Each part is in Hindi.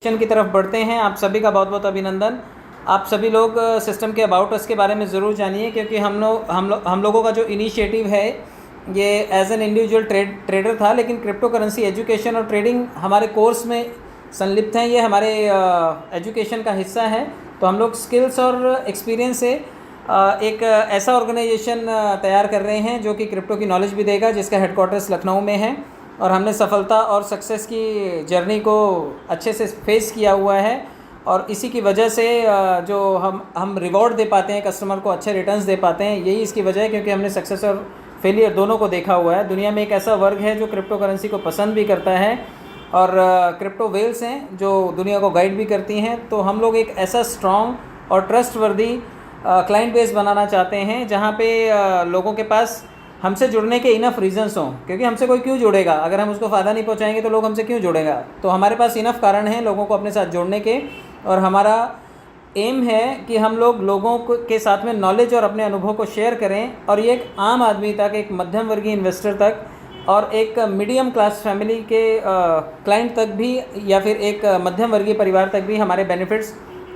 की तरफ बढ़ते हैं। आप सभी का बहुत बहुत अभिनंदन। आप सभी लोग सिस्टम के अबाउट अस के बारे में ज़रूर जानिए, क्योंकि हम लोगों का जो इनिशिएटिव है ये एज एन इंडिविजुअल ट्रेडर था, लेकिन क्रिप्टो करेंसी एजुकेशन और ट्रेडिंग हमारे कोर्स में संलिप्त हैं। ये हमारे एजुकेशन का हिस्सा है। तो हम लोग स्किल्स और एक्सपीरियंस से एक ऐसा ऑर्गेनाइजेशन तैयार कर रहे हैं जो कि क्रिप्टो की नॉलेज भी देगा, जिसका हेडक्वार्टर्स लखनऊ में है। और हमने सफलता और सक्सेस की जर्नी को अच्छे से फेस किया हुआ है, और इसी की वजह से जो हम रिवॉर्ड दे पाते हैं, कस्टमर को अच्छे रिटर्न्स दे पाते हैं, यही इसकी वजह है, क्योंकि हमने सक्सेस और फेलियर दोनों को देखा हुआ है। दुनिया में एक ऐसा वर्ग है जो क्रिप्टो करेंसी को पसंद भी करता है, और क्रिप्टो वेल्स हैं जो दुनिया को गाइड भी करती हैं। तो हम लोग एक ऐसा स्ट्रॉन्ग और ट्रस्टवर्दी क्लाइंट बेस बनाना चाहते हैं जहाँ पे लोगों के पास हमसे जुड़ने के इनफ रीजंस हों, क्योंकि हमसे कोई क्यों जुड़ेगा अगर हम उसको फ़ायदा नहीं पहुंचाएंगे तो लोग हमसे क्यों जुड़ेगा। तो हमारे पास इनफ कारण हैं लोगों को अपने साथ जोड़ने के, और हमारा एम है कि हम लोगों के साथ में नॉलेज और अपने अनुभव को शेयर करें, और ये एक आम आदमी तक, एक मध्यम वर्गीय इन्वेस्टर तक, और एक मीडियम क्लास फैमिली के क्लाइंट तक भी, या फिर एक मध्यम वर्गीय परिवार तक भी हमारे बेनिफिट्स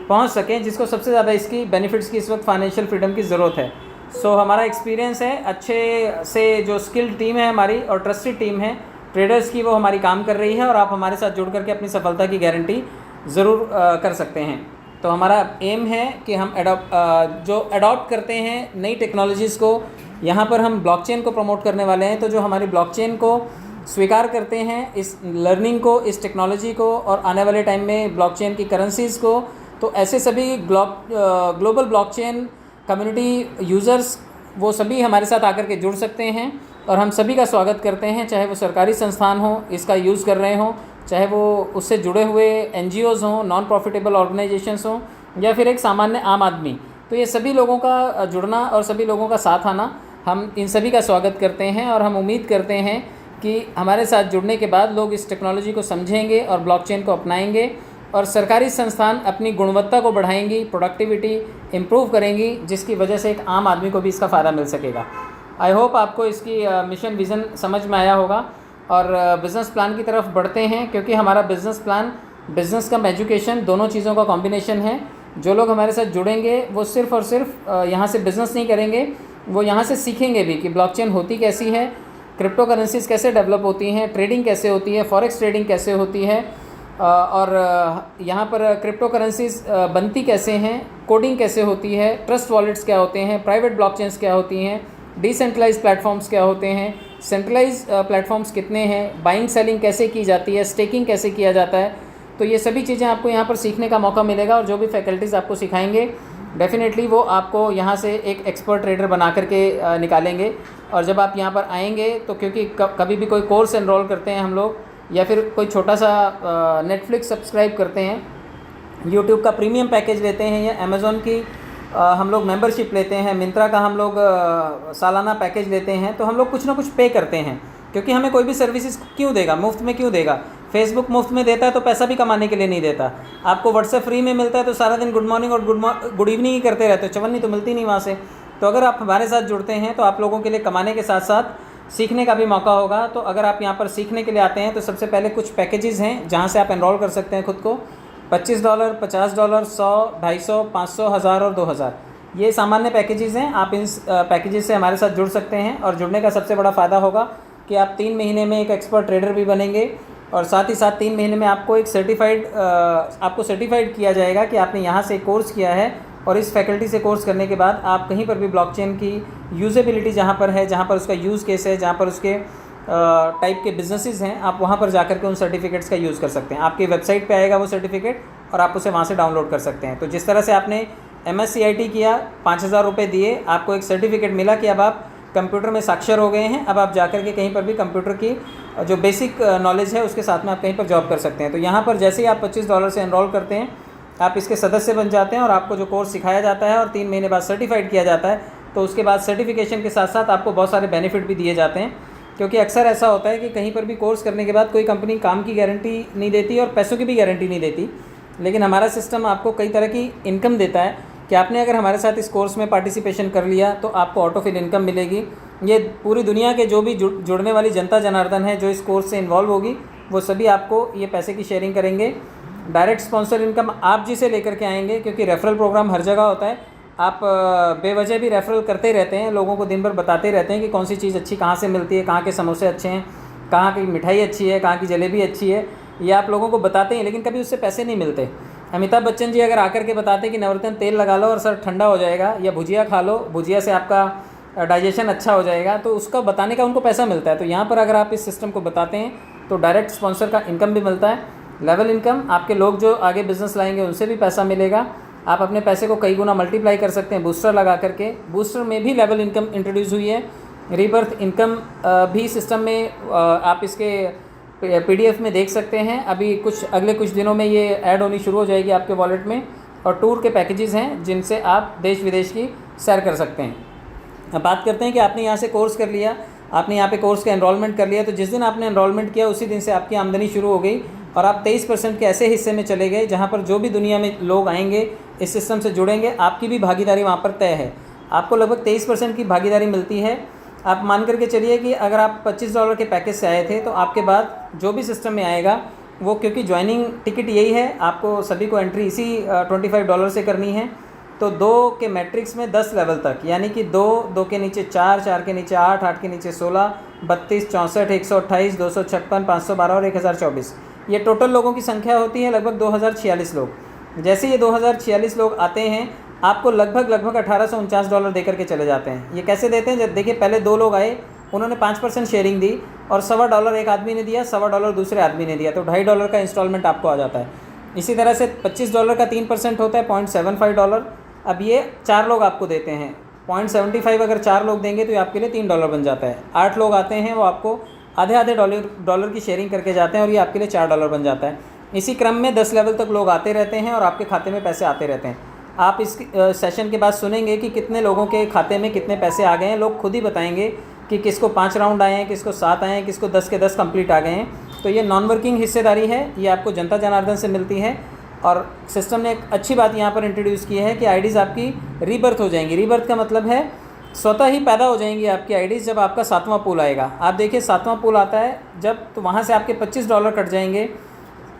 पहुंच सकें, जिसको सबसे ज़्यादा इसकी बेनिफिट्स की इस वक्त फाइनेंशियल फ्रीडम की ज़रूरत है। सो हमारा एक्सपीरियंस है, अच्छे से जो स्किल्ड टीम है हमारी और ट्रस्टेड टीम है ट्रेडर्स की, वो हमारी काम कर रही है, और आप हमारे साथ जुड़ करके अपनी सफलता की गारंटी ज़रूर कर सकते हैं। तो हमारा एम है कि हम अडॉप्ट करते हैं नई टेक्नोलॉजीज़ को। यहाँ पर हम ब्लॉकचेन को प्रमोट करने वाले हैं। तो जो हमारी ब्लॉकचेन को स्वीकार करते हैं, इस लर्निंग को, इस टेक्नोलॉजी को, और आने वाले टाइम में ब्लॉकचेन की करेंसीज़ को, तो ऐसे सभी ग्लोबल ब्लॉकचेन कम्युनिटी यूज़र्स वो सभी हमारे साथ आकर के जुड़ सकते हैं, और हम सभी का स्वागत करते हैं, चाहे वो सरकारी संस्थान हो इसका यूज़ कर रहे हों, चाहे वो उससे जुड़े हुए NGOs हों, नॉन प्रॉफिटेबल ऑर्गेनाइजेशंस हों, या फिर एक सामान्य आम आदमी। तो ये सभी लोगों का जुड़ना और सभी लोगों का साथ आना, हम इन सभी का स्वागत करते हैं, और हम उम्मीद करते हैं कि हमारे साथ जुड़ने के बाद लोग इस टेक्नोलॉजी को समझेंगे और ब्लॉकचेन को अपनाएंगे, और सरकारी संस्थान अपनी गुणवत्ता को बढ़ाएंगी, प्रोडक्टिविटी इम्प्रूव करेंगी, जिसकी वजह से एक आम आदमी को भी इसका फ़ायदा मिल सकेगा। आई होप आपको इसकी मिशन विज़न समझ में आया होगा। और बिज़नेस प्लान की तरफ बढ़ते हैं, क्योंकि हमारा बिज़नेस प्लान बिज़नेस कम एजुकेशन दोनों चीज़ों का कॉम्बिनेशन है। जो लोग हमारे साथ जुड़ेंगे वो सिर्फ़ और सिर्फ यहाँ से बिज़नेस नहीं करेंगे, वो यहाँ से सीखेंगे भी कि ब्लॉकचेन होती कैसी है, क्रिप्टो करेंसीज़ कैसे डेवलप होती हैं, ट्रेडिंग कैसे होती है, फॉरेक्स ट्रेडिंग कैसे होती है, और यहाँ पर क्रिप्टो करेंसीज़ बनती कैसे हैं, कोडिंग कैसे होती है, ट्रस्ट वॉलेट्स क्या होते हैं, प्राइवेट ब्लॉकचेन्स क्या होती हैं, डिसेंट्रलाइज प्लेटफॉर्म्स क्या होते हैं, सेंट्रलाइज प्लेटफॉर्म्स कितने हैं, बाइंग सेलिंग कैसे की जाती है, स्टेकिंग कैसे किया जाता है। तो ये सभी चीज़ें आपको यहाँ पर सीखने का मौका मिलेगा, और जो भी फैकल्टीज़ आपको सिखाएंगे डेफिनेटली वो आपको यहाँ से एक एक्सपर्ट ट्रेडर बना करके निकालेंगे। और जब आप यहाँ पर आएंगे तो, क्योंकि कभी भी कोई कोर्स एनरोल करते हैं हम लोग, या फिर कोई छोटा सा नेटफ्लिक्स सब्सक्राइब करते हैं, यूट्यूब का प्रीमियम पैकेज लेते हैं, या अमेज़ॉन की हम लोग मेंबरशिप लेते हैं, मिंत्रा का हम लोग सालाना पैकेज लेते हैं, तो हम लोग कुछ ना कुछ पे करते हैं, क्योंकि हमें कोई भी सर्विसेज क्यों देगा, मुफ्त में क्यों देगा। फेसबुक मुफ्त में देता है तो पैसा भी कमाने के लिए नहीं देता। आपको व्हाट्सएप फ्री में मिलता है तो सारा दिन गुड मॉर्निंग और गुड इवनिंग ही करते रहते हो, चवन्नी तो मिलती नहीं वहाँ से। तो अगर आप हमारे साथ जुड़ते हैं तो आप लोगों के लिए कमाने के साथ साथ सीखने का भी मौका होगा। तो अगर आप यहाँ पर सीखने के लिए आते हैं तो सबसे पहले कुछ पैकेजेस हैं जहाँ से आप एनरोल कर सकते हैं खुद को। $25, $50, 100, 250, 500, 1000 और 2000, ये सामान्य पैकेजेस हैं। आप इन पैकेजेस से हमारे साथ जुड़ सकते हैं, और जुड़ने का सबसे बड़ा फ़ायदा होगा कि आप 3 महीने में एक एक्सपर्ट ट्रेडर भी बनेंगे, और साथ ही साथ 3 महीने में आपको एक सर्टिफाइड किया जाएगा कि आपने यहाँ से कोर्स किया है, और इस फैकल्टी से कोर्स करने के बाद आप कहीं पर भी ब्लॉकचेन की यूजेबिलिटी जहाँ पर है, जहाँ पर उसका यूज़ केस है, जहाँ पर उसके टाइप के बिजनेसेस हैं, आप वहाँ पर जाकर के उन सर्टिफिकेट्स का यूज़ कर सकते हैं। आपकी वेबसाइट पे आएगा वो सर्टिफिकेट, और आप उसे वहाँ से डाउनलोड कर सकते हैं। तो जिस तरह से आपने MSCIT किया, 5000 रुपये दिए, आपको एक सर्टिफिकेट मिला कि अब आप कंप्यूटर में साक्षर हो गए हैं, अब आप जाकर के कहीं पर भी कंप्यूटर की जो बेसिक नॉलेज है उसके साथ में आप कहीं पर जॉब कर सकते हैं। तो यहाँ पर जैसे ही आप $25 से एनरोल करते हैं, आप इसके सदस्य बन जाते हैं, और आपको जो कोर्स सिखाया जाता है और 3 महीने बाद सर्टिफाइड किया जाता है, तो उसके बाद सर्टिफिकेशन के साथ साथ आपको बहुत सारे बेनिफिट भी दिए जाते हैं। क्योंकि अक्सर ऐसा होता है कि कहीं पर भी कोर्स करने के बाद कोई कंपनी काम की गारंटी नहीं देती और पैसों की भी गारंटी नहीं देती, लेकिन हमारा सिस्टम आपको कई तरह की इनकम देता है कि आपने अगर हमारे साथ इस कोर्स में पार्टिसिपेशन कर लिया तो आपको ऑटो फिल इनकम मिलेगी। ये पूरी दुनिया के जो भी जुड़ने वाली जनता जनार्दन है जो इस कोर्स से इन्वॉल्व होगी, वो सभी आपको ये पैसे की शेयरिंग करेंगे। डायरेक्ट स्पॉन्सर इनकम आप जिसे लेकर के आएंगे, क्योंकि रेफरल प्रोग्राम हर जगह होता है। आप बेवजह भी रेफरल करते ही रहते हैं, लोगों को दिन भर बताते ही रहते हैं कि कौन सी चीज़ अच्छी कहाँ से मिलती है, कहाँ के समोसे अच्छे हैं, कहाँ की मिठाई अच्छी है, कहाँ की जलेबी अच्छी है, ये आप लोगों को बताते हैं, लेकिन कभी उससे पैसे नहीं मिलते। अमिताभ बच्चन जी अगर आकर के बताते कि नवरत्न तेल लगा लो और सर ठंडा हो जाएगा, या भुजिया खा लो, भुजिया से आपका डाइजेशन अच्छा हो जाएगा, तो उसका बताने का उनको पैसा मिलता है। तो यहाँ पर अगर आप इस सिस्टम को बताते हैं तो डायरेक्ट स्पॉन्सर का इनकम भी मिलता है। लेवल इनकम, आपके लोग जो आगे बिजनेस लाएंगे उनसे भी पैसा मिलेगा। आप अपने पैसे को कई गुना मल्टीप्लाई कर सकते हैं बूस्टर लगा करके। बूस्टर में भी लेवल इनकम इंट्रोड्यूस हुई है। रीबर्थ इनकम भी सिस्टम में आप इसके PDF में देख सकते हैं। अभी अगले कुछ दिनों में ये ऐड होनी शुरू हो जाएगी आपके वॉलेट में। और टूर के पैकेजेस हैं जिनसे आप देश विदेश की सैर कर सकते हैं। अब बात करते हैं कि आपने यहाँ से कोर्स कर लिया, आपने यहाँ पे कोर्स का एनरोलमेंट कर लिया, तो जिस दिन आपने एनरोलमेंट किया उसी दिन से आपकी आमदनी शुरू हो गई और आप 23% के ऐसे हिस्से में चले गए जहाँ पर जो भी दुनिया में लोग आएंगे इस सिस्टम से जुड़ेंगे, आपकी भी भागीदारी वहाँ पर तय है। आपको लगभग 23% की भागीदारी मिलती है। आप मान करके चलिए कि अगर आप $25 के पैकेज से आए थे तो आपके बाद जो भी सिस्टम में आएगा वो, क्योंकि ज्वाइनिंग टिकट यही है, आपको सभी को एंट्री इसी $25 से करनी है। तो 2 के मैट्रिक्स में 10 लेवल तक, यानी कि 2 के नीचे 4, 4 के नीचे 8, 8 के नीचे 16, 32, 64, 128, 256, 512 और 1024, ये टोटल लोगों की संख्या होती है लगभग 2046 लोग। जैसे ये 2046 लोग आते हैं आपको लगभग $1849 दे करके चले जाते हैं। ये कैसे देते हैं? जब देखिए पहले 2 लोग आए, उन्होंने 5% शेयरिंग दी और $1.25 एक आदमी ने दिया, $1.25 दूसरे आदमी ने दिया, तो $2.50 का इंस्टॉलमेंट आपको आ जाता है। इसी तरह से $25 का 3% होता है $0.75। अब ये 4 लोग आपको देते हैं 0.75, अगर 4 लोग देंगे तो ये आपके लिए $3 बन जाता है। 8 लोग आते हैं वो आपको आधे डॉलर की शेयरिंग करके जाते हैं और ये आपके लिए $4 बन जाता है। इसी क्रम में 10 लेवल तक लोग आते रहते हैं और आपके खाते में पैसे आते रहते हैं। आप इस सेशन के बाद सुनेंगे कि कितने लोगों के खाते में कितने पैसे आ गए हैं। लोग खुद ही बताएंगे कि किसको 5 राउंड आए हैं, किसको 7 आए हैं, किसको 10 के 10 कंप्लीट आ गए हैं। तो ये नॉन वर्किंग हिस्सेदारी है, ये आपको जनता जनार्दन से मिलती है। और सिस्टम ने एक अच्छी बात यहाँ पर इंट्रोड्यूस की है कि आईडीज़ आपकी रीबर्थ हो जाएंगी। रीबर्थ का मतलब है स्वतः ही पैदा हो जाएंगी आपकी आईडीज़ जब आपका 7वां पूल आएगा। आप देखिए 7वां पूल आता है जब, तो वहाँ से आपके $25 कट जाएंगे।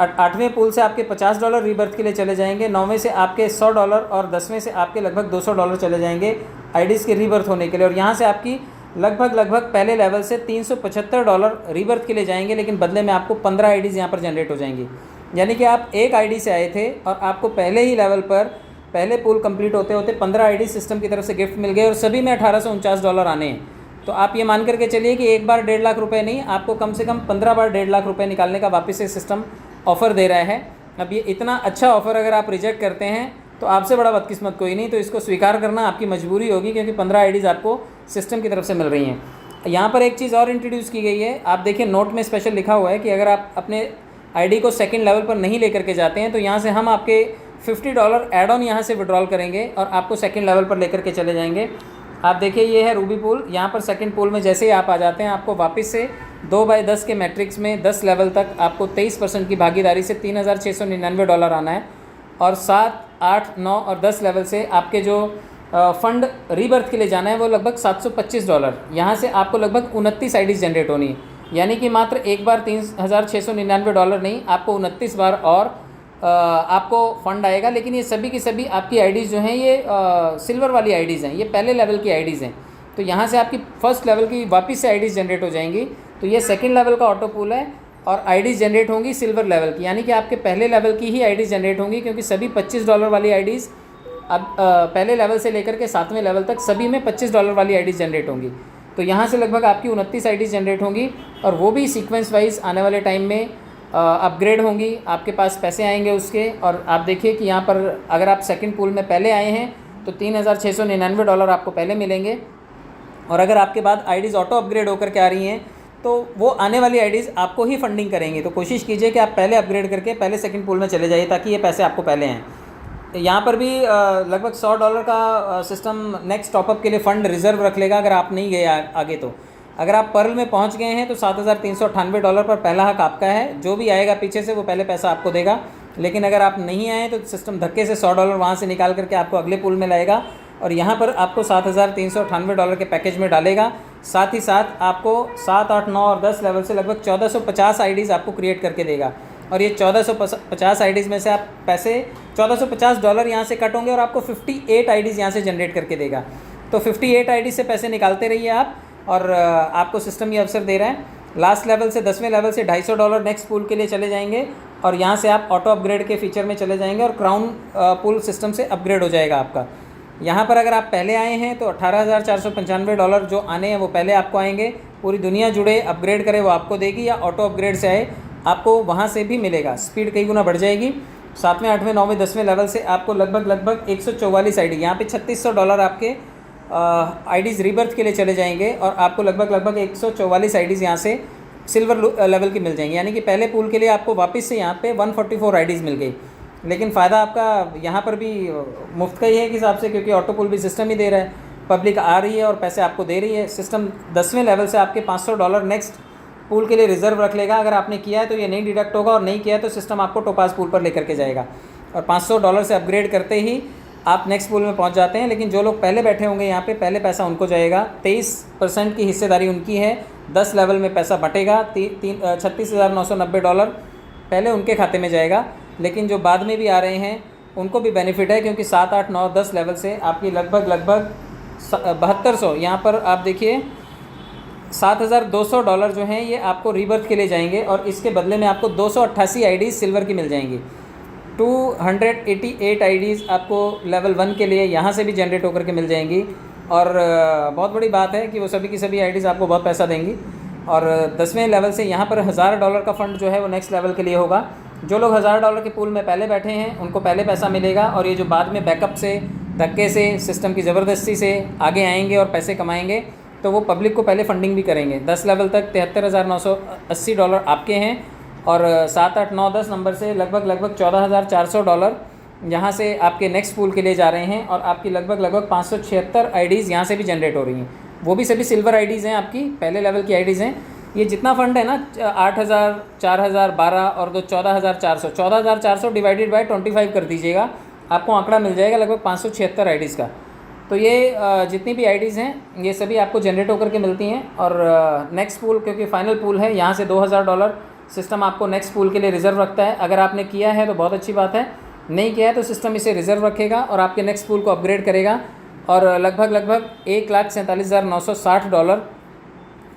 8वें पूल से आपके $50 रीबर्थ के लिए चले जाएंगे। 9वें से आपके $100 और 10वें से आपके लगभग $200 चले जाएंगे आईडीज़ के रीबर्थ होने के लिए। और यहाँ से आपकी लगभग पहले लेवल से $375 रीबर्थ के लिए जाएंगे, लेकिन बदले में आपको 15 आईडीज़ यहाँ पर जनरेट हो जाएंगी। यानी कि आप एक आईडी से आए थे और आपको पहले ही लेवल पर पहले पूल कंप्लीट होते होते 15 आईडी सिस्टम की तरफ से गिफ्ट मिल गए और सभी में $1849 आने हैं। तो आप ये मान करके चलिए कि एक बार 1.5 लाख रुपए नहीं, आपको कम से कम 15 बार 1.5 लाख रुपए निकालने का वापस से सिस्टम ऑफ़र दे रहा है। अब ये इतना अच्छा ऑफ़र अगर आप रिजेक्ट करते हैं तो आपसे बड़ा बदकिस्मत कोई नहीं। तो इसको स्वीकार करना आपकी मजबूरी होगी, क्योंकि 15 आईडीज़ आपको सिस्टम की तरफ से मिल रही हैं। यहाँ पर एक चीज़ और इंट्रोड्यूस की गई है, आप देखिए नोट में स्पेशल लिखा हुआ है कि अगर आप अपने आईडी को सेकंड लेवल पर नहीं लेकर के जाते हैं तो यहाँ से हम आपके $50 एड ऑन यहाँ से विड्रॉल करेंगे और आपको सेकंड लेवल पर लेकर के चले जाएंगे। आप देखिए ये है रूबी पूल। यहाँ पर सेकंड पूल में जैसे ही आप आ जाते हैं आपको वापस से 2/10 के मैट्रिक्स में 10 लेवल तक आपको 23% की भागीदारी से $3699 आना है। और 7, 8, 9 और 10 लेवल से आपके जो फ़ंड रीबर्थ के लिए जाना है वो लगभग $725। यहाँ से आपको लगभग 29 आईडीज़ जनरेट होनी है। यानी कि मात्र एक बार $3699 नहीं, आपको 29 बार और आपको फ़ंड आएगा। लेकिन ये सभी की सभी आपकी आईडीज़ जो हैं ये सिल्वर वाली आईडीज़ हैं, ये पहले लेवल की आईडीज़ हैं। तो यहाँ से आपकी फर्स्ट लेवल की वापस से आईडीज़ जनरेट हो जाएंगी। तो ये सेकंड लेवल का ऑटो पूल है और आईडीज़ जनरेट होंगी सिल्वर लेवल की, यानी कि आपके पहले लेवल की ही आईडीज़ जनरेट होंगी, क्योंकि सभी $25 वाली आईडीज़ अब पहले लेवल से लेकर के 7वें लेवल तक सभी में $25 वाली आईडीज़ जनरेट होंगी। तो यहाँ से लगभग आपकी 29 आईडीज़ जनरेट होंगी और वो भी सीक्वेंस वाइज आने वाले टाइम में अपग्रेड होंगी, आपके पास पैसे आएंगे उसके। और आप देखिए कि यहाँ पर अगर आप सेकंड पूल में पहले आए हैं तो $3699 आपको पहले मिलेंगे। और अगर आपके बाद आईडीज़ ऑटो अपग्रेड होकर के आ रही हैं तो वो आने वाली आईडीज़ आपको ही फंडिंग करेंगी। तो कोशिश कीजिए कि आप पहले अपग्रेड करके पहले सेकंड पूल में चले जाइए ताकि ये पैसे आपको पहले आएँ। यहाँ पर भी लगभग $100 का सिस्टम नेक्स्ट टॉपअप के लिए फ़ंड रिज़र्व रख लेगा अगर आप नहीं गए आगे। तो अगर आप पर्ल में पहुँच गए हैं तो $7398 पर पहला हक आपका है। जो भी आएगा पीछे से वो पहले पैसा आपको देगा। लेकिन अगर आप नहीं आए तो सिस्टम धक्के से $100 वहाँ से निकाल करके आपको अगले पूल में लाएगा और यहाँ पर आपको $7398 के पैकेज में डालेगा। साथ ही साथ आपको 7, 8, 9 और 10 लेवल से लगभग 1450 आईडीज़ आपको क्रिएट करके देगा। और ये 1450 आईडीज़ में से आप पैसे $1450 यहाँ से कट होंगे और आपको 58 आईडीज़ यहाँ से जनरेट करके देगा। तो 58 आईडी से पैसे निकालते रहिए आप, और आपको सिस्टम ये अवसर दे रहा है। लास्ट लेवल से 10वें लेवल से $250 नेक्स्ट पूल के लिए चले जाएंगे, और यहाँ से आप ऑटो अपग्रेड के फीचर में चले जाएंगे और क्राउन पूल सिस्टम से अपग्रेड हो जाएगा आपका। यहाँ पर अगर आप पहले आए हैं तो $18,495 जो आने हैं वो पहले आपको आएंगे। पूरी दुनिया जुड़े अपग्रेड करे वो आपको देगी, या ऑटो अपग्रेड से आए आपको वहाँ से भी मिलेगा। स्पीड कई गुना बढ़ जाएगी। 7वें 8वें 9वें 10वें लेवल से आपको लगभग 144 आईडी, यहाँ पे $3600 आपके आईडीज़ रीबर्थ के लिए चले जाएंगे, और आपको लगभग 144 आईडीज़ यहाँ से सिल्वर लेवल की मिल जाएंगी। यानी कि पहले पूल के लिए आपको वापस से यहाँ पे 144 आईडीज़ मिल गई। लेकिन फ़ायदा आपका यहाँ पर भी मुफ्त का ही है एक हिसाब से, क्योंकि ऑटो पूल भी सिस्टम ही दे रहा है, पब्लिक आ रही है और पैसे आपको दे रही है। सिस्टम 10वें लेवल से आपके $500 नेक्स्ट पूल के लिए रिजर्व रख लेगा। अगर आपने किया है तो ये नहीं डिडक्ट होगा, और नहीं किया है तो सिस्टम आपको टोपाज पूल पर लेकर के जाएगा, और $500 से अपग्रेड करते ही आप नेक्स्ट पूल में पहुंच जाते हैं। लेकिन जो लोग पहले बैठे होंगे यहाँ पे, पहले पैसा उनको जाएगा। 23% की हिस्सेदारी उनकी है। 10 लेवल में पैसा बटेगा। $36,990 पहले उनके खाते में जाएगा। लेकिन जो बाद में भी आ रहे हैं उनको भी बेनिफिट है, क्योंकि 7, 8, 9, 10 लेवल से आपकी लगभग 7200, यहाँ पर आप देखिए $7,200 जो हैं ये आपको रीबर्थ के लिए जाएंगे, और इसके बदले में आपको 288 आईडीज़ सिल्वर की मिल जाएंगी। 288 आईडीज़ आपको लेवल 1 के लिए यहाँ से भी जनरेट होकर के मिल जाएंगी। और बहुत बड़ी बात है कि वो सभी की सभी आईडीज़ आपको बहुत पैसा देंगी। और 10वें लेवल से यहाँ पर $1000 का फ़ंड जो है वो नेक्स्ट लेवल के लिए होगा। जो लोग $1000 के पूल में पहले बैठे हैं उनको पहले पैसा मिलेगा, और ये जो बाद में बैकअप से, धक्के से, सिस्टम की ज़बरदस्ती से आगे आएंगे और पैसे कमाएंगे, तो वो पब्लिक को पहले फंडिंग भी करेंगे। 10 लेवल तक $73,980 आपके हैं, और 7, 8, 9, 10 नंबर से लगभग $14,400 यहाँ से आपके नेक्स्ट पूल के लिए जा रहे हैं, और आपकी लगभग 576 आईडीज़ यहाँ से भी जनरेट हो रही हैं। वो भी सभी सिल्वर आईडीज़ हैं, आपकी पहले लेवल की आईडीज़ हैं। ये जितना फंड है ना, 8,000, 4,000, 12 और 2 14,400 डिवाइडेड बाय 25 कर दीजिएगा, आपको आंकड़ा मिल जाएगा लगभग 576 आईडीज़ का। तो ये जितनी भी आईडीज़ हैं ये सभी आपको जनरेट होकर के मिलती हैं। और नेक्स्ट पूल क्योंकि फाइनल पूल है, यहाँ से $2,000 सिस्टम आपको नेक्स्ट पूल के लिए रिज़र्व रखता है। अगर आपने किया है तो बहुत अच्छी बात है, नहीं किया है तो सिस्टम इसे रिज़र्व रखेगा और आपके नेक्स्ट पूल को अपग्रेड करेगा। और लगभग $1,47,960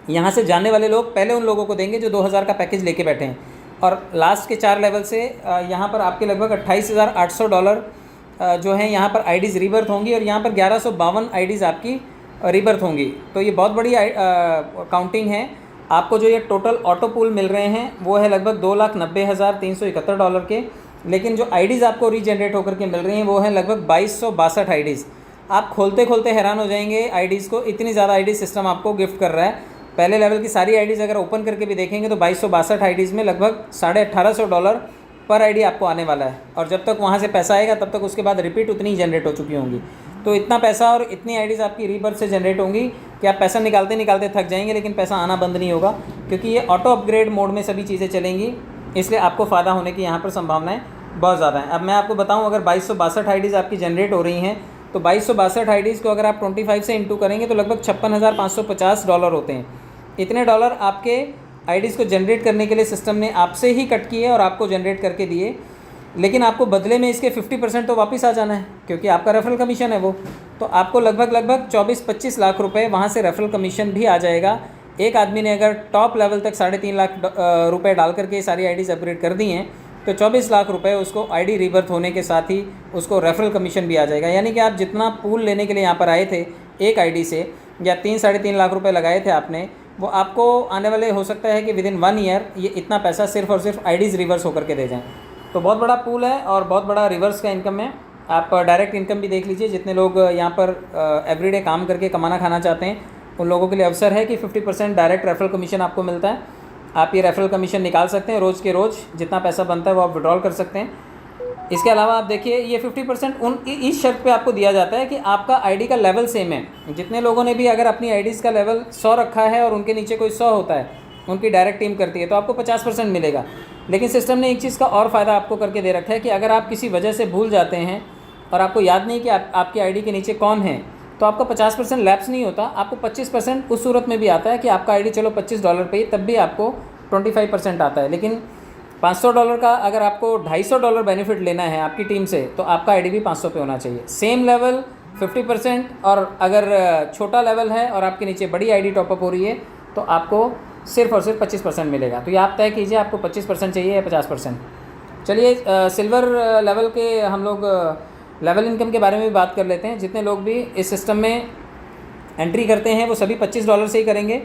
यहाँ से जाने वाले लोग पहले उन लोगों को देंगे जो 2000 का पैकेज लेके बैठे हैं। और लास्ट के 4 लेवल से यहाँ पर आपके लगभग $28,800 जो हैं यहाँ पर आईडीज़ रीबर्थ होंगी, और यहाँ पर 1152 आईडीज़ आपकी रीबर्थ होंगी। तो ये बहुत बड़ी काउंटिंग है। आपको जो ये टोटल ऑटो पूल मिल रहे हैं वो है लगभग $2,90,371 के, लेकिन जो आईडीज़ आपको रीजनरेट होकर के मिल रही हैं वो है लगभग 2262 आईडीज़। आप खोलते खोलते हैरान हो जाएंगे आईडीज़ को, इतनी ज़्यादा आईडीज़ सिस्टम आपको गिफ्ट कर रहा है। पहले लेवल की सारी आईडीज़ अगर ओपन करके भी देखेंगे तो 2262 आईडीज़ में लगभग $1,850 पर आईडी आपको आने वाला है। और जब तक वहाँ से पैसा आएगा तब तक उसके बाद रिपीट उतनी ही जनरेट हो चुकी होंगी। तो इतना पैसा और इतनी आईडीज़ आपकी रीबर्थ से जनरेट होंगी कि आप पैसा निकालते निकालते थक जाएंगे, लेकिन पैसा आना बंद नहीं होगा, क्योंकि ये ऑटो अपग्रेड मोड में सभी चीज़ें चलेंगी। इसलिए आपको फ़ायदा होने की यहाँ पर संभावनाएँ बहुत ज़्यादा हैं। अब मैं आपको बताऊँ, अगर 2262 आईडीज़ आपकी जनरेट हो रही हैं तो 2262 आईडीज़ को अगर आप 25 से इंटू करेंगे तो लगभग $56,550 होते हैं। इतने डॉलर आपके आईडीज़ को जनरेट करने के लिए सिस्टम ने आपसे ही कट किए और आपको जनरेट करके दिए, लेकिन आपको बदले में इसके 50% तो वापस आ जाना है, क्योंकि आपका रेफरल कमीशन है वो। तो आपको लगभग 24-25 लाख रुपए वहाँ से रेफरल कमीशन भी आ जाएगा। एक आदमी ने अगर टॉप लेवल तक 3.5 लाख रुपए डाल करके सारी आईडीज़ अपग्रेड कर दी हैं तो 24 लाख रुपए उसको आईडी रीबर्थ होने के साथ ही उसको रेफरल कमीशन भी आ जाएगा। यानी कि आप जितना पूल लेने के लिए यहाँ पर आए थे एक आईडी से, या 3-3.5 लाख रुपए लगाए थे आपने, वो आपको आने वाले हो सकता है कि विदिन 1 ईयर ये इतना पैसा सिर्फ और सिर्फ आईडीज़ रिवर्स होकर के दे जाएँ। तो बहुत बड़ा पूल है और बहुत बड़ा रिवर्स का इनकम है। आप डायरेक्ट इनकम भी देख लीजिए, जितने लोग यहाँ पर एवरीडे काम करके कमाना खाना चाहते हैं उन लोगों के लिए अवसर है कि 50% डायरेक्ट रेफरल कमीशन आपको मिलता है। आप ये रेफरल कमीशन निकाल सकते हैं रोज़ के रोज़, जितना पैसा बनता है वो आप विड्रॉल कर सकते हैं। इसके अलावा आप देखिए ये 50% इस शर्त पे आपको दिया जाता है कि आपका आईडी का लेवल सेम है। जितने लोगों ने भी अगर अपनी आईडीज़ का लेवल 100 रखा है और उनके नीचे कोई 100 होता है, उनकी डायरेक्ट टीम करती है, तो आपको 50% मिलेगा। लेकिन सिस्टम ने एक चीज़ का और फ़ायदा आपको करके दे रखा है कि अगर आप किसी वजह से भूल जाते हैं और आपको याद नहीं कि आपकी आईडी के नीचे कौन है, तो आपका 50% लैप्स नहीं होता, आपको 25% उस सूरत में भी आता है कि आपका आईडी चलो $25 पे ही, तब भी आपको 25% आता है। लेकिन $500 का अगर आपको $250 बेनिफिट लेना है आपकी टीम से, तो आपका आईडीवी 500 पे होना चाहिए। सेम लेवल 50%, और अगर छोटा लेवल है और आपके नीचे बड़ी आईडी टॉपअप हो रही है तो आपको सिर्फ और सिर्फ 25% मिलेगा। तो ये आप तय कीजिए आपको 25% चाहिए या 50%। चलिए सिल्वर लेवल के हम लोग लेवल इनकम के बारे में भी बात कर लेते हैं। जितने लोग भी इस सिस्टम में एंट्री करते हैं वो सभी $25 से ही करेंगे।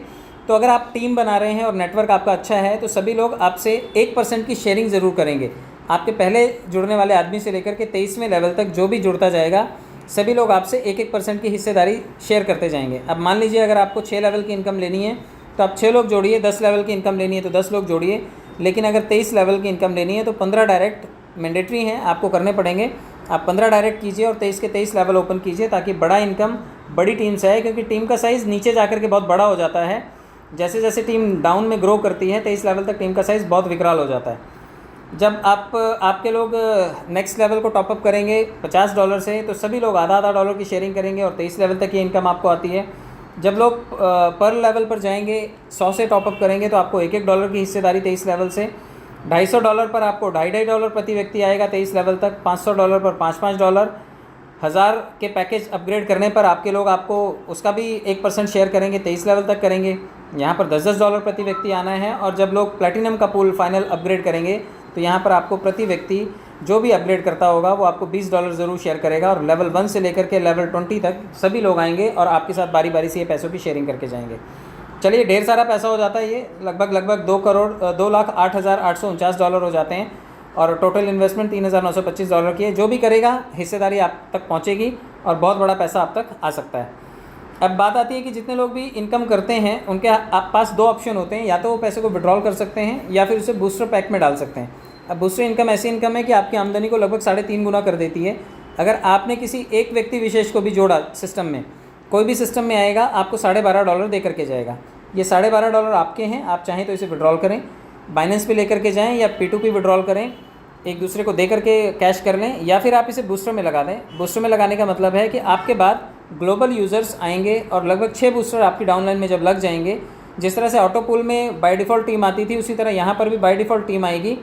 तो अगर आप टीम बना रहे हैं और नेटवर्क आपका अच्छा है तो सभी लोग आपसे 1% की शेयरिंग ज़रूर करेंगे। आपके पहले जुड़ने वाले आदमी से लेकर के 23वें लेवल तक जो भी जुड़ता जाएगा सभी लोग आपसे 1% की हिस्सेदारी शेयर करते जाएंगे। अब मान लीजिए अगर आपको 6 लेवल की इनकम लेनी है तो आप 6 लोग जोड़िए, 10 लेवल की इनकम लेनी है तो 10 लोग जोड़िए, लेकिन अगर 23 लेवल की इनकम लेनी है तो 15 डायरेक्ट मैंडेटरी हैं, आपको करने पड़ेंगे। आप 15 डायरेक्ट कीजिए और 23 के 23 लेवल ओपन कीजिए ताकि बड़ा इनकम बड़ी टीम से आए, क्योंकि टीम का साइज़ नीचे जाकर के बहुत बड़ा हो जाता है। जैसे जैसे टीम डाउन में ग्रो करती है 23 लेवल तक टीम का साइज़ बहुत विकराल हो जाता है। जब आपके लोग नेक्स्ट लेवल को टॉपअप करेंगे $50 से तो सभी लोग आधा आधा डॉलर की शेयरिंग करेंगे और 23 लेवल तक ये इनकम आपको आती है। जब लोग पर लेवल पर जाएंगे 100 से टॉपअप करेंगे तो आपको $1 की हिस्सेदारी 23 लेवल से, $250 पर आपको $2.5 प्रति व्यक्ति आएगा 23 लेवल तक, $500 पर $5 $1000 के पैकेज अपग्रेड करने पर आपके लोग आपको उसका भी 1% शेयर करेंगे, 23 लेवल तक करेंगे। यहाँ पर $10 प्रति व्यक्ति आना है। और जब लोग प्लैटिनम का पूल फाइनल अपग्रेड करेंगे तो यहाँ पर आपको प्रति व्यक्ति जो भी अपग्रेड करता होगा वो आपको $20 ज़रूर शेयर करेगा। और लेवल 1 से लेकर के लेवल 20 तक सभी लोग आएंगे और आपके साथ बारी बारी से ये पैसों की शेयरिंग करके जाएंगे। चलिए ढेर सारा पैसा हो जाता है, ये लगभग 2,08,849 हो जाते हैं और टोटल इन्वेस्टमेंट $3,925 की है। जो भी करेगा हिस्सेदारी आप तक पहुँचेगी और बहुत बड़ा पैसा आप तक आ सकता है। अब बात आती है कि जितने लोग भी इनकम करते हैं उनके आप पास 2 ऑप्शन होते हैं, या तो वो पैसे को विड्रॉल कर सकते हैं या फिर उसे बूस्टर पैक में डाल सकते हैं। अब बूस्टर इनकम ऐसी इनकम है कि आपकी आमदनी को लगभग 3.5 गुना कर देती है। अगर आपने किसी एक व्यक्ति विशेष को भी जोड़ा सिस्टम में, कोई भी सिस्टम में आएगा आपको $12.5 दे करके जाएगा। ये $12.5 आपके हैं, आप चाहें तो इसे विड्रॉल करें, बाइनेंस पे लेकर के जाएँ या P2P विड्रॉल करें, एक दूसरे को दे करके कैश कर लें, या फिर आप इसे बूस्टर में लगा दें। बूस्टर में लगाने का मतलब है कि आपके बाद ग्लोबल यूज़र्स आएंगे और लगभग 6 बूस्टर आपकी डाउनलाइन में जब लग जाएंगे, जिस तरह से ऑटो पूल में बाय डिफ़ॉल्ट टीम आती थी उसी तरह यहाँ पर भी बाय डिफ़ॉल्ट टीम आएगी।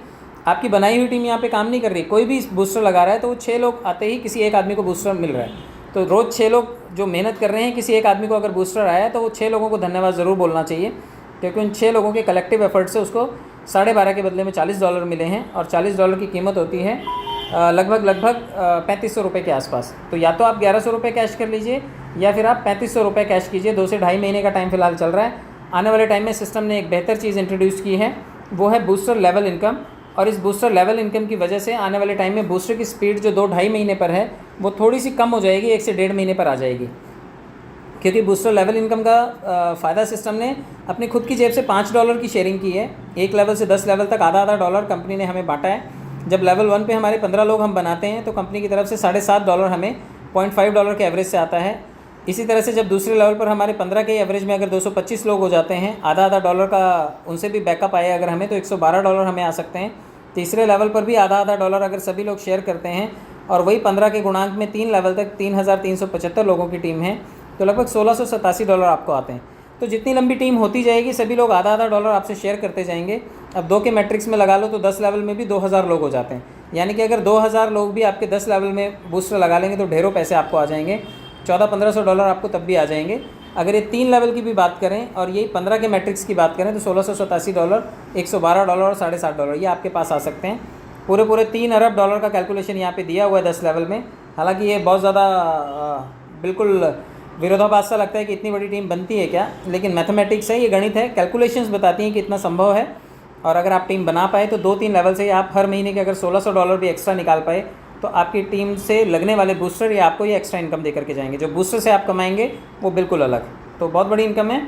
आपकी बनाई हुई टीम यहाँ पे काम नहीं कर रही, कोई भी बूस्टर लगा रहा है तो वो 6 लोग आते ही किसी एक आदमी को बूस्टर मिल रहा है। तो रोज़ 6 लोग जो मेहनत कर रहे हैं, किसी एक आदमी को अगर बूस्टर आया है तो वो 6 लोगों को धन्यवाद ज़रूर बोलना चाहिए, क्योंकि उन 6 लोगों के कलेक्टिव एफर्ट से उसको $12.5 के बदले में $40 मिले हैं। और $40 की कीमत होती है लगभग ₹3500 के आसपास। तो या तो आप ₹1100 कैश कर लीजिए या फिर आप ₹3500 कैश कीजिए। 2 से ढाई महीने का टाइम फ़िलहाल चल रहा है। आने वाले टाइम में सिस्टम ने एक बेहतर चीज़ इंट्रोड्यूस की है, वो है बूस्टर लेवल इनकम। और इस बूस्टर लेवल इनकम की वजह से आने वाले टाइम में बूस्टर की स्पीड जो 2-2.5 महीने पर है वो थोड़ी सी कम हो जाएगी, 1 से 1.5 महीने पर आ जाएगी, क्योंकि बूस्टर लेवल इनकम का फ़ायदा सिस्टम ने अपनी खुद की जेब से $5 की शेयरिंग की है। 1 लेवल से 10 लेवल तक आधा डॉलर कंपनी ने हमें बांटा है। जब लेवल 1 पे हमारे 15 लोग हम बनाते हैं तो कंपनी की तरफ से $7.5 हमें $0.5 के एवरेज से आता है। इसी तरह से जब दूसरे लेवल पर हमारे 15 के एवरेज में अगर 225 लोग हो जाते हैं, आधा डॉलर का उनसे भी बैकअप आए अगर हमें, तो $112 हमें आ सकते हैं। तीसरे लेवल पर भी आधा डॉलर अगर सभी लोग शेयर करते हैं और वही 15 के गुणांक में 3 लेवल तक 3,375 लोगों की टीम है तो लगभग $1,687 आपको आते हैं। तो जितनी लंबी टीम होती जाएगी सभी लोग आधा डॉलर आपसे शेयर करते जाएंगे। अब 2 के मैट्रिक्स में लगा लो तो 10 लेवल में भी 2000 लोग हो जाते हैं, यानी कि अगर 2000 लोग भी आपके 10 लेवल में बूस्टर लगा लेंगे तो ढेरों पैसे आपको आ जाएंगे। $1400-1500 आपको तब भी आ जाएंगे। अगर ये 3 लेवल की भी बात करें और यही 15 के मैट्रिक्स की बात करें तो $1,687, $112 और $7.5 ये आपके पास आ सकते हैं। पूरे 3 अरब डॉलर का कैलकुलेशन यहाँ पे दिया हुआ है 10 लेवल में। हालांकि ये बहुत ज़्यादा बिल्कुल विरोधाभास सा लगता है कि इतनी बड़ी टीम बनती है क्या, लेकिन मैथमेटिक्स है, ये गणित है, कैलकुलेशंस बताती हैं कि इतना संभव है। और अगर आप टीम बना पाए तो 2-3 लेवल से आप हर महीने के अगर $1,600 भी एक्स्ट्रा निकाल पाए तो आपकी टीम से लगने वाले बूस्टर या आपको ये एक्स्ट्रा इनकम दे करके जाएंगे। जो बूस्टर से आप कमाएंगे वो बिल्कुल अलग, तो बहुत बड़ी इनकम है।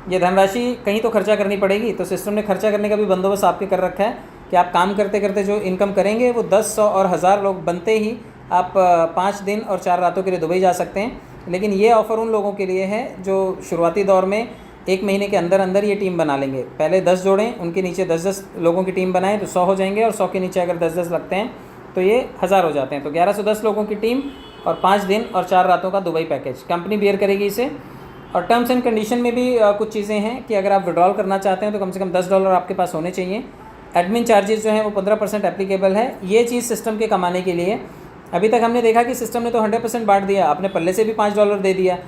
ये धनराशि कहीं तो खर्चा करनी पड़ेगी, तो सिस्टम ने खर्चा करने का भी बंदोबस्त आपके कर रखा है कि आप काम करते करते जो इनकम करेंगे वो 10, 100 और 1000 लोग बनते ही आप 5 दिन और 4 रातों के लिए दुबई जा सकते हैं। लेकिन ये ऑफ़र उन लोगों के लिए है जो शुरुआती दौर में 1 महीने के अंदर अंदर ये टीम बना लेंगे। पहले 10 जोड़ें, उनके नीचे 10-10 लोगों की टीम बनाएं तो 100 हो जाएंगे, और 100 के नीचे अगर 10-10 लगते हैं तो ये 1000 हो जाते हैं। तो 1110 लोगों की टीम और 5 दिन और 4 रातों का दुबई पैकेज कंपनी बियर करेगी इसे। और टर्म्स एंड कंडीशन में भी कुछ चीज़ें हैं कि अगर आप विड्रॉल करना चाहते हैं तो कम से कम $10 आपके पास होने चाहिए। एडमिन चार्जेस जो हैं वो 15% एप्लीकेबल है। ये चीज़ सिस्टम के कमाने के लिए। अभी तक हमने देखा कि सिस्टम ने तो 100% बांट दिया, आपने पल्ले से भी $5 दे दिया,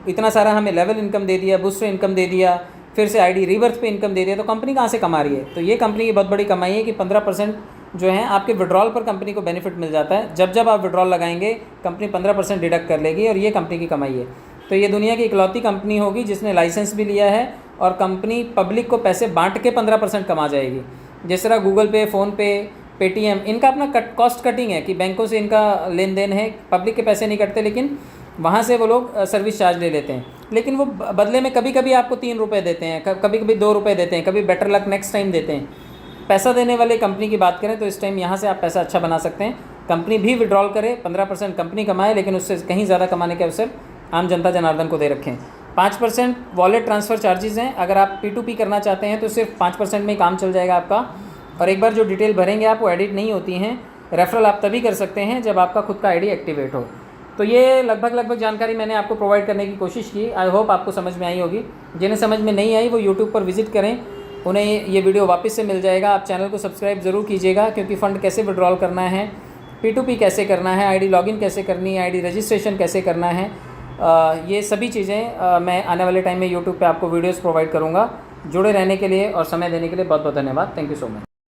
इतना सारा हमें लेवल इनकम दे दिया, बूस्टर इनकम दे दिया, फिर से आईडी रीबर्थ पे इनकम दे दिया, तो कंपनी कहाँ से कमा रही है? तो ये कंपनी की बहुत बड़ी कमाई है कि 15% जो है आपके विड्रॉल पर कंपनी को बेनिफिट मिल जाता है। जब जब आप विड्रॉल लगाएंगे कंपनी 15% डिडक्ट कर लेगी, और ये कंपनी की कमाई है। तो ये दुनिया की इकलौती कंपनी होगी जिसने लाइसेंस भी लिया है, और कंपनी पब्लिक को पैसे बांट के 15% कमा जाएगी। जिस तरह गूगल पे, फ़ोनपे, पेटीएम, इनका अपना कॉस्ट कटिंग है कि बैंकों से इनका लेन देन है, पब्लिक के पैसे नहीं कटते, लेकिन वहाँ से वो लोग सर्विस चार्ज ले लेते हैं। लेकिन वो बदले में कभी कभी आपको 3 रुपये देते हैं, कभी कभी 2 रुपये देते हैं, कभी बेटर लक नेक्स्ट टाइम देते हैं। पैसा देने वाले कंपनी की बात करें तो इस टाइम यहाँ से आप पैसा अच्छा बना सकते हैं। कंपनी भी विड्रॉल करे, 15% कंपनी कमाए, लेकिन उससे कहीं ज़्यादा कमाने के अवसर आम जनता जनार्दन को दे रखें। 5% वॉलेट ट्रांसफ़र चार्जेज़ हैं। अगर आप P2P करना चाहते हैं तो सिर्फ 5% में ही काम चल जाएगा आपका, और एक बार जो डिटेल भरेंगे आप वो एडिट नहीं होती हैं। रेफरल आप तभी कर सकते हैं जब आपका खुद का आईडी एक्टिवेट हो। तो ये लगभग जानकारी मैंने आपको प्रोवाइड करने की कोशिश की। आई होप आपको समझ में आई होगी। जिन्हें समझ में नहीं आई वो यूट्यूब पर विजिट करें, उन्हें ये वीडियो वापस से मिल जाएगा। आप चैनल को सब्सक्राइब ज़रूर कीजिएगा, क्योंकि फ़ंड कैसे विड्रॉल करना है, P2P कैसे करना है, आईडी लॉगिन कैसे करनी है, आईडी रजिस्ट्रेशन कैसे करना है, ये सभी चीज़ें मैं आने वाले टाइम में यूट्यूब पे आपको वीडियोस प्रोवाइड करूँगा। जुड़े रहने के लिए और समय देने के लिए बहुत बहुत धन्यवाद। Thank you so much.